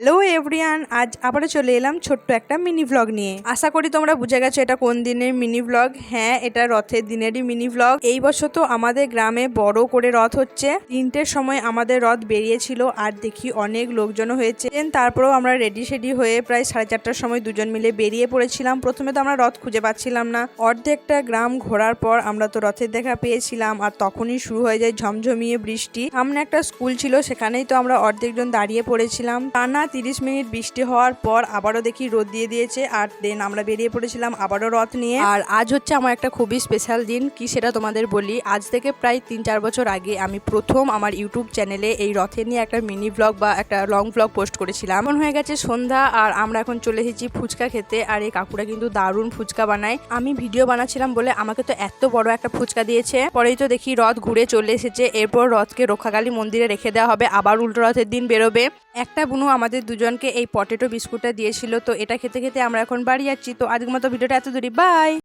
Hello everyone, আজ আবারও চলে এলাম ছোট্ট একটা মিনি ভ্লগ নিয়ে। আশা করি তোমরা বুঝে গেছো এটা কোন দিনের মিনি ভ্লগ। হ্যাঁ, এটা রথের দিনেরই মিনি ভ্লগ। এই বছর তো আমাদের গ্রামে বড় করে রথ হচ্ছে। 3টের সময় আমাদের রথ বেরিয়েছিল আর দেখি অনেক লোকজনও হয়েছে। তারপরেও আমরা রেডি সেডি হয়ে প্রায় 4:30টার সময় দুজন মিলে বেরিয়ে পড়েছিলাম। প্রথমে তো আমরা রথ খুঁজে পাচ্ছিলাম না। অর্ধেকটা গ্রাম ঘোরার পর আমরা তো রথের দেখা পেয়েছিলাম আর তখনই শুরু হয়ে যায় ঝমঝমিয়ে বৃষ্টি। সামনে একটা স্কুল ছিল, সেখানেই তো আমরা অর্ধেকজন দাঁড়িয়ে পড়েছিলাম। টানা 30 মিনিট বৃষ্টি হওয়ার পর আবারও দেখি রোদ দিয়ে দিয়েছে আর দেন আমরা বেরিয়ে পড়েছিলাম আবারও রথ নিয়ে। আর আজ হচ্ছে আমার একটা খুবই স্পেশাল দিন। কি সেটা তোমাদের বলি। আজ থেকে প্রায় 3-4 বছর আগে আমি প্রথম আমার ইউটিউব চ্যানেলে এই রথের নিয়ে একটা মিনি ব্লগ বা একটা লং ব্লগ পোস্ট করেছিলাম। এখন হয়ে গেছে সন্ধ্যা আর আমরা এখন চলে এসেছি ফুচকা খেতে। আর এই কাকুরা কিন্তু দারুণ ফুচকা বানায়। আমি ভিডিও বানাচ্ছিলাম বলে আমাকে তো এত বড় একটা ফুচকা দিয়েছে। পরেই তো দেখি রথ ঘুরে চলে এসেছে। এরপর রথকে রক্ষাকালী মন্দিরে রেখে দেওয়া হবে, আবার উল্টো রথের দিন বেরোবে। একটা বুনু আমাদের দুজনকে এই পটেটো বিস্কুটটা দিয়েছিল, তো এটা খেতে খেতে আমরা এখন বাড়ি যাচ্ছি। তো আজকের মতো ভিডিওটা এত দূরই, বাই।